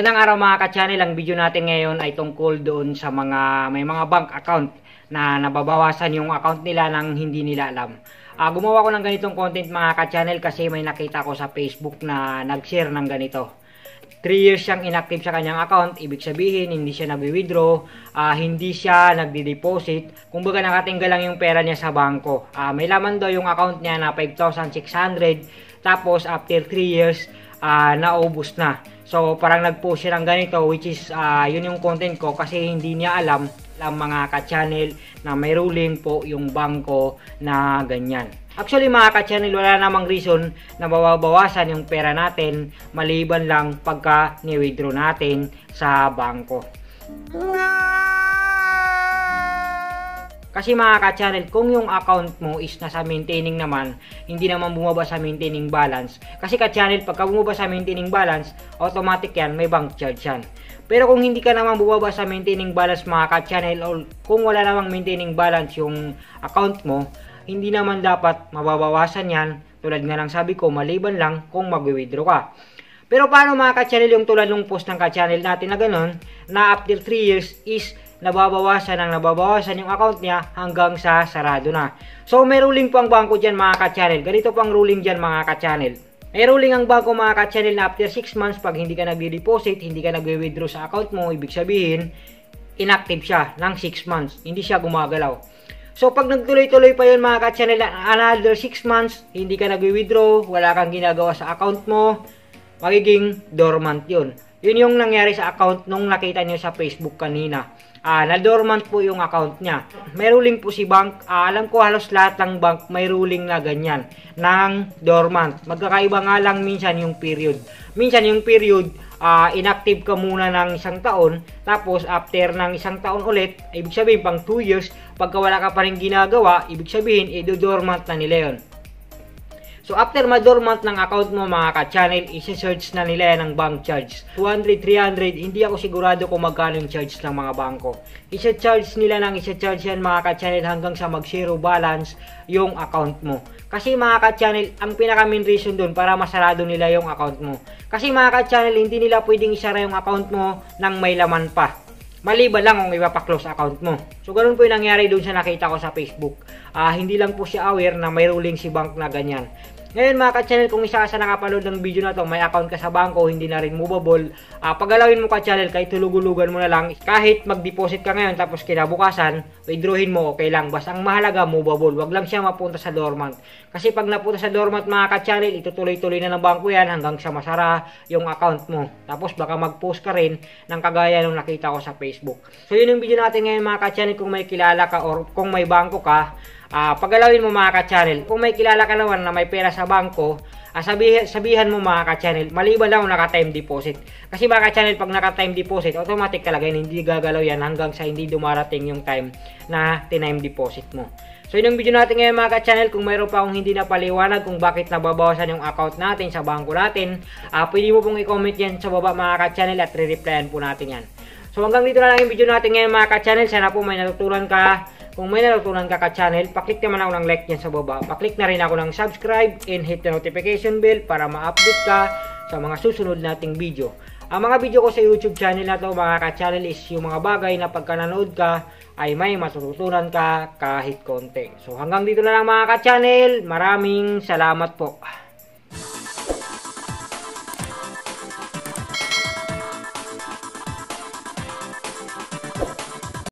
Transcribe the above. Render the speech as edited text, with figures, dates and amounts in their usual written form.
Magandang araw mga ka-channel. Ang video natin ngayon ay tungkol doon sa may mga bank account na nababawasan yung account nila nang hindi nila alam. Gumawa ko ng ganitong content mga ka-channel kasi may nakita ko sa Facebook na nag-share ng ganito. 3 years siyang inactive sa kanyang account, ibig sabihin hindi siya nagwi-withdraw, hindi siya nagdi-deposit, kumbaga nakatinggal lang yung pera niya sa bangko. May laman daw yung account niya na 5,600, tapos after 3 years, naubos na. So parang nag-post siya ng ganito, which is yun yung content ko kasi hindi niya alam mga ka-channel na may ruling po yung bangko na ganyan. Actually mga ka-channel, wala namang reason na bawabawasan yung pera natin maliban lang pagka ni-withdraw natin sa bangko. Kasi mga ka-channel, kung yung account mo is nasa maintaining naman, hindi naman bumaba sa maintaining balance. Kasi ka-channel, pagka bumaba sa maintaining balance, automatic yan, may bank charge yan. Pero kung hindi ka naman bumaba sa maintaining balance mga ka-channel, o kung wala namang maintaining balance yung account mo, hindi naman dapat mababawasan yan. Tulad nga lang sabi ko, maliban lang kung mag-withdraw ka. Pero paano mga ka-channel yung tulad ng post ng ka-channel natin na ganun, na after 3 years is nababawasan yung account niya hanggang sa sarado na. So may ruling po ang bangko dyan mga ka-channel. Ganito po ang ruling dyan mga ka-channel. May ruling ang bangko mga ka-channel na after 6 months pag hindi ka nagde-deposit, hindi ka nagwe-withdraw sa account mo, ibig sabihin inactive siya ng 6 months. Hindi siya gumagalaw. So pag nagtuloy-tuloy pa yun mga ka-channel, another 6 months, hindi ka nagwe-withdraw, wala kang ginagawa sa account mo, magiging dormant yun. Yun yung nangyari sa account nung nakita niyo sa Facebook kanina. Na-dormant po yung account niya. May ruling po si bank. Alam ko halos lahat ng bank may ruling na ganyan. Ng dormant. Magkakaiba nga lang minsan yung period. Minsan yung period, inactive ka muna ng 1 taon. Tapos after ng 1 taon ulit, ibig sabihin pang 2 years, pagka wala ka pa rin ginagawa, ibig sabihin, dormant na nila yun. So after ma-dormant ng account mo mga ka-channel, isi-search na nila yan ng bank charge. 200, 300, hindi ako sigurado kung magkano yung charge ng mga bangko. Isa-charge yan mga ka-channel hanggang sa mag-zero balance yung account mo. Kasi mga ka-channel, ang pinaka-main reason dun para masarado nila yung account mo. Kasi mga ka-channel, hindi nila pwedeng isara yung account mo nang may laman pa. Maliban lang kung ipapaklose account mo. So, ganun po yung nangyari doon sa nakita ko sa Facebook. Hindi lang po siya aware na may ruling si bank na ganyan. Ngayon mga ka-channel, kung isa ka sa nakapanood ng video na to, may account ka sa bangko, hindi na rin movable, pagalawin mo ka-channel, kahit tulugulugan mo na lang, kahit mag-deposit ka ngayon, tapos kinabukasan, withdrawin mo, okay lang. Basta ang mahalaga, movable. Wag lang siya mapunta sa dormant. Kasi pag napunta sa dormant mga ka-channel, itutuloy-tuloy na ng bangko yan hanggang sa masara yung account mo. Tapos baka mag-post ka rin ng kagaya nung nakita ko sa Facebook. So yun yung video natin ngayon mga ka-channel. Kung may kilala ka or kung may bangko ka, pagalawin mo mga ka-channel. Kung may kilala ka naman na may pera sa bangko, sabihan mo mga ka-channel, maliban lang kung naka-time deposit. Kasi mga ka-channel, pag naka-time deposit, automatic talaga yun, hindi gagalaw yan hanggang sa hindi dumarating yung time na tinime deposit mo. So yun yung video natin ngayon mga ka-channel. Kung mayroon pa akong hindi napaliwanag kung bakit nababawasan yung account natin sa bangko natin, pwede mo pong i-comment yan sa baba mga ka-channel at re-replyan po natin yan. So hanggang dito na lang yung video natin ngayon mga ka-channel. Sana po may natutunan ka. Kung may natutunan ka ka-channel, paklik naman ako ng like dyan sa baba. Paklik na rin ako ng subscribe and hit the notification bell para ma-update ka sa mga susunod nating video. Ang mga video ko sa YouTube channel na to mga ka-channel is yung mga bagay na pagka nanood ka ay may matututunan ka kahit konti. So hanggang dito na lang mga ka-channel. Maraming salamat po.